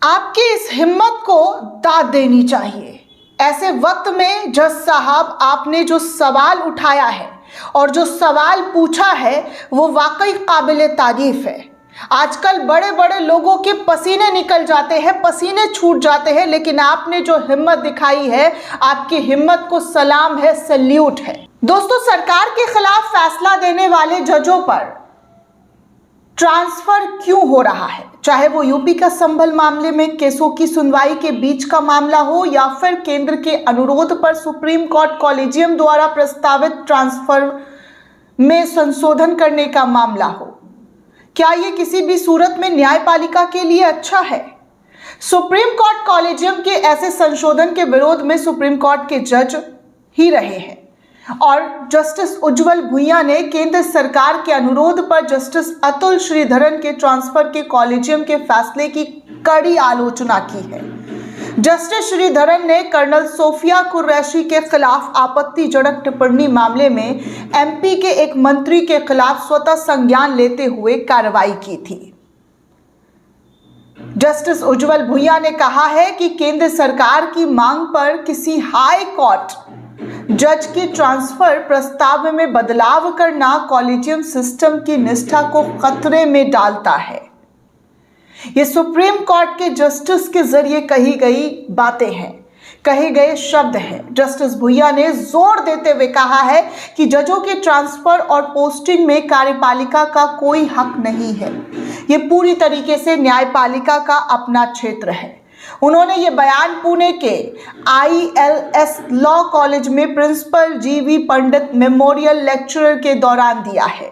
आपकी इस हिम्मत को दाद देनी चाहिए। ऐसे वक्त में जज साहब आपने जो सवाल उठाया है और जो सवाल पूछा है वो वाकई काबिले तारीफ है। आजकल बड़े बड़े लोगों के पसीने निकल जाते हैं, पसीने छूट जाते हैं, लेकिन आपने जो हिम्मत दिखाई है, आपकी हिम्मत को सलाम है, सल्यूट है। दोस्तों, सरकार के खिलाफ फैसला देने वाले जजों पर ट्रांसफर क्यों हो रहा है, चाहे वो यूपी का संभल मामले में केसों की सुनवाई के बीच का मामला हो या फिर केंद्र के अनुरोध पर सुप्रीम कोर्ट कॉलेजियम द्वारा प्रस्तावित ट्रांसफर में संशोधन करने का मामला हो। क्या ये किसी भी सूरत में न्यायपालिका के लिए अच्छा है? सुप्रीम कोर्ट कॉलेजियम के ऐसे संशोधन के विरोध में सुप्रीम कोर्ट के जज ही रहे हैं और जस्टिस उज्जवल भुइयां ने केंद्र सरकार के अनुरोध पर जस्टिस अतुल श्रीधरन के ट्रांसफर के कॉलेजियम के फैसले की कड़ी आलोचना की है। जस्टिस श्रीधरन ने कर्नल सोफिया कुरैशी के खिलाफ आपत्तिजनक टिप्पणी मामले में एमपी के एक मंत्री के खिलाफ स्वतः संज्ञान लेते हुए कार्रवाई की थी। जस्टिस उज्जवल भुइयां ने कहा है कि केंद्र सरकार की मांग पर किसी हाई कोर्ट जज की ट्रांसफर प्रस्ताव में बदलाव करना कॉलेजियम सिस्टम की निष्ठा को खतरे में डालता है। ये सुप्रीम कोर्ट के जस्टिस के जरिए कही गई बातें हैं, कहे गए शब्द हैं। जस्टिस भुइयां ने जोर देते हुए कहा है कि जजों के ट्रांसफर और पोस्टिंग में कार्यपालिका का कोई हक नहीं है। ये पूरी तरीके से न्यायपालिका का अपना क्षेत्र है। उन्होंने ये बयान पुणे के ILS लॉ कॉलेज में प्रिंसिपल GV पंडित मेमोरियल लेक्चरर के दौरान दिया है।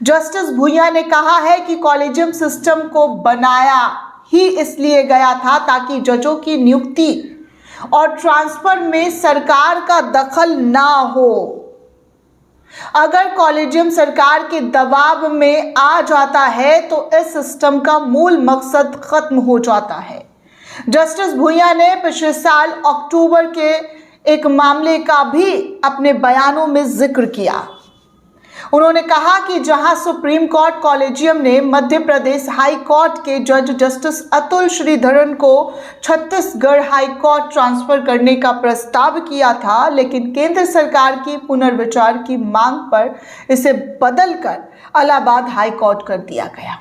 जस्टिस भुइयां ने कहा है कि कॉलेजियम सिस्टम को बनाया ही इसलिए गया था ताकि जजों की नियुक्ति और ट्रांसफर में सरकार का दखल ना हो। अगर कॉलेजियम सरकार के दबाव में आ जाता है तो इस सिस्टम का मूल मकसद खत्म हो जाता है। जस्टिस भुइयां ने पिछले साल अक्टूबर के एक मामले का भी अपने बयानों में जिक्र किया। उन्होंने कहा कि जहां सुप्रीम कोर्ट कॉलेजियम ने मध्य प्रदेश हाई कोर्ट के जज जस्टिस अतुल श्रीधरन को छत्तीसगढ़ हाई कोर्ट ट्रांसफर करने का प्रस्ताव किया था, लेकिन केंद्र सरकार की पुनर्विचार की मांग पर इसे बदलकर इलाहाबाद हाई कोर्ट कर दिया गया।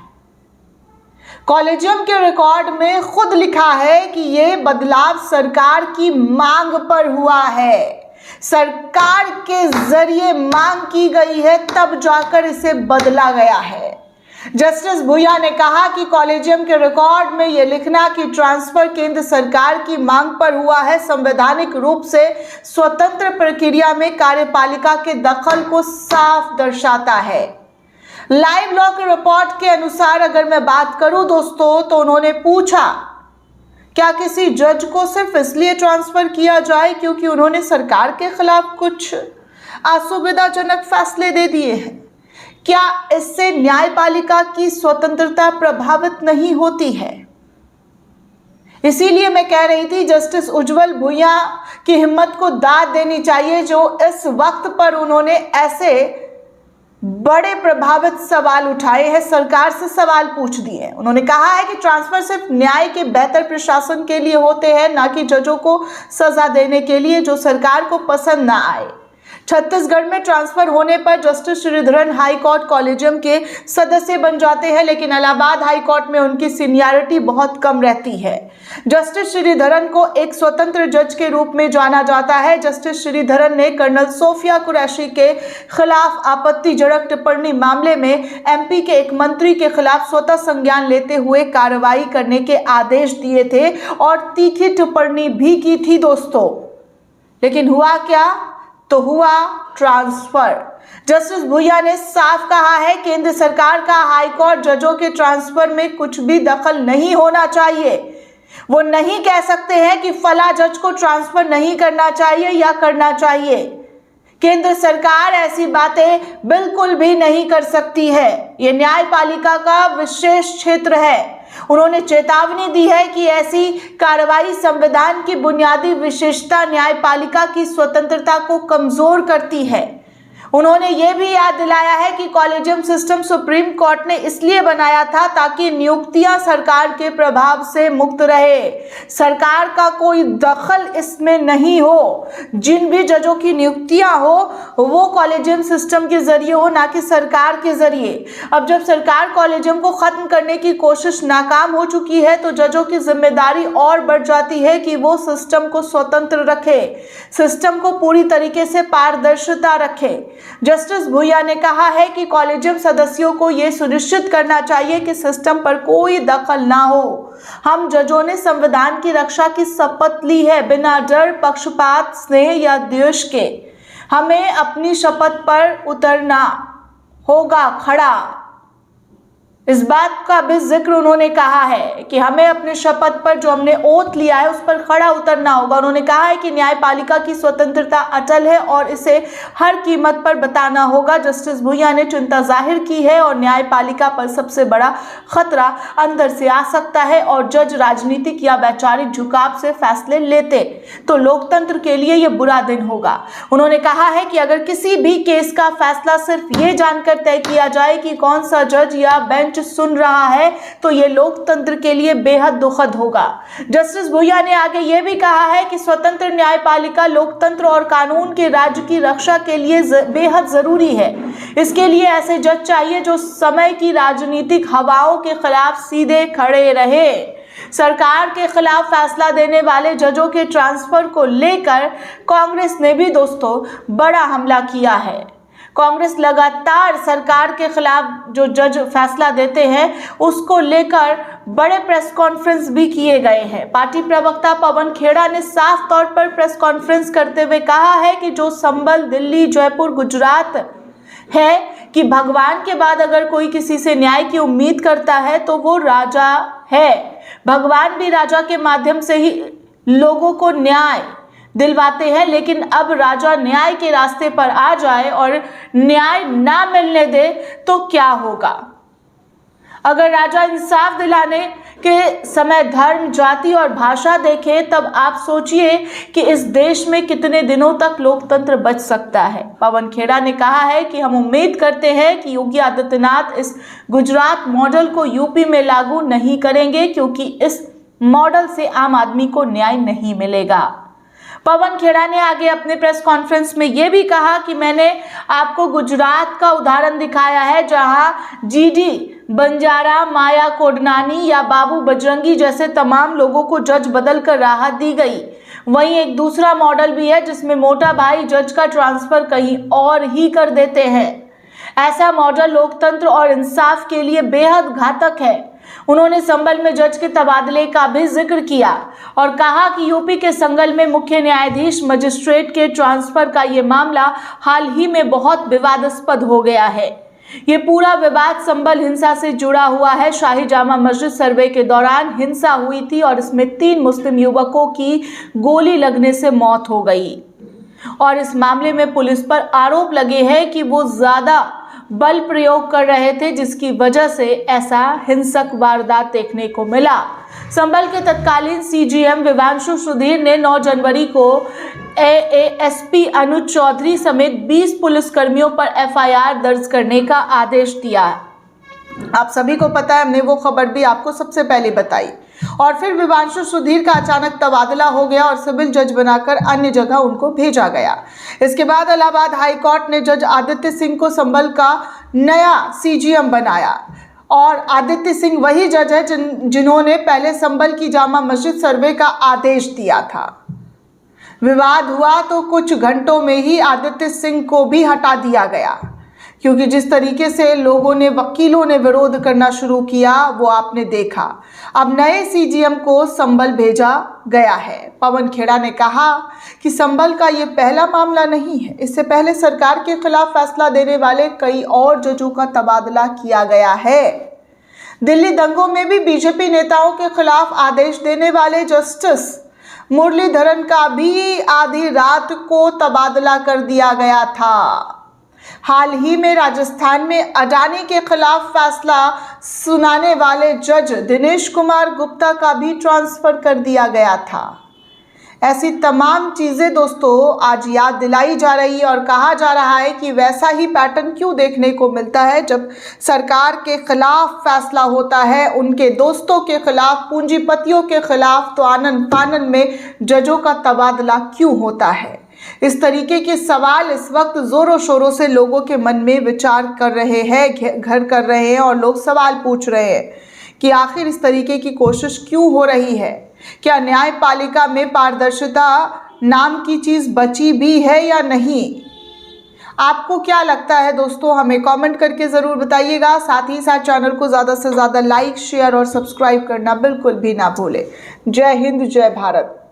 कॉलेजियम के रिकॉर्ड में खुद लिखा है कि यह बदलाव सरकार की मांग पर हुआ है, सरकार के जरिए मांग की गई है, तब जाकर इसे बदला गया है। जस्टिस भुइयां ने कहा कि कॉलेजियम के रिकॉर्ड में यह लिखना कि ट्रांसफर केंद्र सरकार की मांग पर हुआ है संवैधानिक रूप से स्वतंत्र प्रक्रिया में कार्यपालिका के दखल को साफ दर्शाता है। लाइव लॉ की रिपोर्ट के अनुसार अगर मैं बात करूं दोस्तों, तो उन्होंने पूछा क्या किसी जज को सिर्फ इसलिए ट्रांसफर किया जाए क्योंकि उन्होंने सरकार के खिलाफ कुछ असुविधाजनक फैसले दे दिए हैं? क्या इससे न्यायपालिका की स्वतंत्रता प्रभावित नहीं होती है? इसीलिए मैं कह रही थी जस्टिस उज्जवल भुइयां की हिम्मत को दाद देनी चाहिए, जो इस वक्त पर उन्होंने ऐसे बड़े प्रभावित सवाल उठाए हैं, सरकार से सवाल पूछ दिए। उन्होंने कहा है कि ट्रांसफर सिर्फ न्याय के बेहतर प्रशासन के लिए होते हैं, ना कि जजों को सजा देने के लिए जो सरकार को पसंद ना आए। छत्तीसगढ़ में ट्रांसफर होने पर justice Sreedharan high court collegium के सदस्य बन जाते हैं, लेकिन इलाहाबाद हाई कोर्ट में उनकी सीनियरिटी बहुत कम रहती है। जस्टिस श्रीधरन को एक स्वतंत्र जज के रूप में जाना जाता है। जस्टिस श्रीधरन ने कर्नल सोफिया कुरैशी के खिलाफ आपत्तिजनक टिप्पणी मामले में MP के एक मंत्री के खिलाफ स्वतः संज्ञान लेते हुए कार्रवाई करने के आदेश दिए थे और तीखी टिप्पणी भी की थी दोस्तों। लेकिन हुआ क्या? तो हुआ ट्रांसफर। जस्टिस भुइयां ने साफ कहा है केंद्र सरकार का हाईकोर्ट जजों के ट्रांसफर में कुछ भी दखल नहीं होना चाहिए। वो नहीं कह सकते हैं कि फला जज को ट्रांसफर नहीं करना चाहिए या करना चाहिए। केंद्र सरकार ऐसी बातें बिल्कुल भी नहीं कर सकती है। ये न्यायपालिका का विशेष क्षेत्र है। उन्होंने चेतावनी दी है कि ऐसी कार्रवाई संविधान की बुनियादी विशेषता न्यायपालिका की स्वतंत्रता को कमजोर करती है। उन्होंने ये भी याद दिलाया है कि कॉलेजियम सिस्टम सुप्रीम कोर्ट ने इसलिए बनाया था ताकि नियुक्तियां सरकार के प्रभाव से मुक्त रहे, सरकार का कोई दखल इसमें नहीं हो। जिन भी जजों की नियुक्तियां हो वो कॉलेजियम सिस्टम के जरिए हो, ना कि सरकार के जरिए। अब जब सरकार कॉलेजियम को खत्म करने की कोशिश नाकाम हो चुकी है तो जजों की जिम्मेदारी और बढ़ जाती है कि वो सिस्टम को स्वतंत्र रखे, सिस्टम को पूरी तरीके से पारदर्शिता रखे। जस्टिस भुइया ने कहा है कि कॉलेजियम सदस्यों को यह सुनिश्चित करना चाहिए कि सिस्टम पर कोई दखल ना हो। हम जजों ने संविधान की रक्षा की शपथ ली है, बिना डर, पक्षपात, स्नेह या द्वेष के। हमें अपनी शपथ पर उतरना होगा खड़ा। इस बात का भी जिक्र उन्होंने कहा है कि हमें अपने शपथ पर जो हमने ओथ लिया है उस पर खड़ा उतरना होगा। उन्होंने कहा है कि न्यायपालिका की स्वतंत्रता अटल है और इसे हर कीमत पर बताना होगा। जस्टिस भुइया ने चिंता जाहिर की है और न्यायपालिका पर सबसे बड़ा खतरा अंदर से आ सकता है और जज राजनीतिक या वैचारिक झुकाव से फैसले लेते तो लोकतंत्र के लिए यह बुरा दिन होगा। उन्होंने कहा है कि अगर किसी भी केस का फैसला सिर्फ ये जानकर तय किया जाए कि कौन सा जज या बेंच सुन रहा है तो यह लोकतंत्र के लिए बेहद दुखद होगा। जस्टिस भुइया ने आगे यह भी कहा है कि स्वतंत्र न्यायपालिका लोकतंत्र और कानून के राज्य की रक्षा के लिए बेहद जरूरी है। इसके लिए ऐसे जज चाहिए जो समय की राजनीतिक हवाओं के खिलाफ सीधे खड़े रहे। सरकार के खिलाफ फैसला देने वाले जजों के ट्रांसफर को लेकर कांग्रेस ने भी दोस्तों बड़ा हमला किया है। कांग्रेस लगातार सरकार के खिलाफ जो जज फैसला देते हैं उसको लेकर बड़े प्रेस कॉन्फ्रेंस भी किए गए हैं। पार्टी प्रवक्ता पवन खेड़ा ने साफ तौर पर प्रेस कॉन्फ्रेंस करते हुए कहा है कि जो संभल, दिल्ली, जयपुर, गुजरात है कि भगवान के बाद अगर कोई किसी से न्याय की उम्मीद करता है तो वो राजा है। भगवान भी राजा के माध्यम से ही लोगों को न्याय दिलवाते हैं, लेकिन अब राजा न्याय के रास्ते पर आ जाए और न्याय ना मिलने दे तो क्या होगा। अगर राजा इंसाफ दिलाने के समय धर्म, जाति और भाषा देखे तब आप सोचिए कि इस देश में कितने दिनों तक लोकतंत्र बच सकता है। पवन खेड़ा ने कहा है कि हम उम्मीद करते हैं कि योगी आदित्यनाथ इस गुजरात मॉडल को यूपी में लागू नहीं करेंगे क्योंकि इस मॉडल से आम आदमी को न्याय नहीं मिलेगा। पवन खेड़ा ने आगे अपने प्रेस कॉन्फ्रेंस में यह भी कहा कि मैंने आपको गुजरात का उदाहरण दिखाया है जहां जीडी बंजारा, माया कोडनानी या बाबू बजरंगी जैसे तमाम लोगों को जज बदल कर राहत दी गई। वहीं एक दूसरा मॉडल भी है जिसमें मोटा भाई जज का ट्रांसफर कहीं और ही कर देते हैं। ऐसा मॉडल लोकतंत्र और इंसाफ के लिए बेहद घातक है। उन्होंने संभल में जज के तबादले का भी जिक्र किया और कहा कि यूपी के संगल में मुख्य न्यायाधीश मजिस्ट्रेट के ट्रांसफर का ये मामला हाल ही में बहुत विवादास्पद हो गया है। ये पूरा विवाद संभल हिंसा से जुड़ा हुआ है। शाही जामा मस्जिद सर्वे के दौरान हिंसा हुई थी और इसमें 3 मुस्लिम युवकों की गोली लगने से मौत हो गई और इस मामले में पुलिस पर आरोप लगे हैं कि वो ज्यादा बल प्रयोग कर रहे थे जिसकी वजह से ऐसा हिंसक वारदात देखने को मिला। संभल के तत्कालीन सीजीएम विवांशु सुधीर ने 9 जनवरी को एएएसपी अनुज चौधरी समेत 20 पुलिसकर्मियों पर एफआईआर दर्ज करने का आदेश दिया। आप सभी को पता है, हमने वो खबर भी आपको सबसे पहले बताई। और फिर विवांशु सुधीर का अचानक तबादला हो गया और सिविल जज बनाकर अन्य जगह उनको भेजा गया। इसके बाद इलाहाबाद हाई कोर्ट ने जज आदित्य सिंह को संभल का नया सीजीएम बनाया और आदित्य सिंह वही जज है जिन्होंने पहले संभल की जामा मस्जिद सर्वे का आदेश दिया था। विवाद हुआ तो कुछ घंटों में ही आदित्य सिंह को भी हटा दिया गया क्योंकि जिस तरीके से लोगों ने, वकीलों ने विरोध करना शुरू किया वो आपने देखा। अब नए सीजीएम को संभल भेजा गया है। पवन खेड़ा ने कहा कि संभल का ये पहला मामला नहीं है, इससे पहले सरकार के खिलाफ फैसला देने वाले कई और जजों का तबादला किया गया है। दिल्ली दंगों में भी बीजेपी नेताओं के खिलाफ आदेश देने वाले जस्टिस मुरलीधरन का भी आधी रात को तबादला कर दिया गया था। हाल ही में राजस्थान में अडानी के खिलाफ फैसला सुनाने वाले जज दिनेश कुमार गुप्ता का भी ट्रांसफर कर दिया गया था। ऐसी तमाम चीज़ें दोस्तों आज याद दिलाई जा रही है और कहा जा रहा है कि वैसा ही पैटर्न क्यों देखने को मिलता है जब सरकार के खिलाफ फैसला होता है, उनके दोस्तों के खिलाफ, पूंजीपतियों के खिलाफ, तो आनन फानन में जजों का तबादला क्यों होता है। इस तरीके के सवाल इस वक्त जोरों शोरों से लोगों के मन में विचार कर रहे हैं, घर कर रहे हैं और लोग सवाल पूछ रहे हैं कि आखिर इस तरीके की कोशिश क्यों हो रही है। क्या न्यायपालिका में पारदर्शिता नाम की चीज़ बची भी है या नहीं? आपको क्या लगता है दोस्तों, हमें कमेंट करके ज़रूर बताइएगा। साथ ही साथ चैनल को ज़्यादा से ज़्यादा लाइक, शेयर और सब्सक्राइब करना बिल्कुल भी ना भूलें। जय हिंद, जय भारत।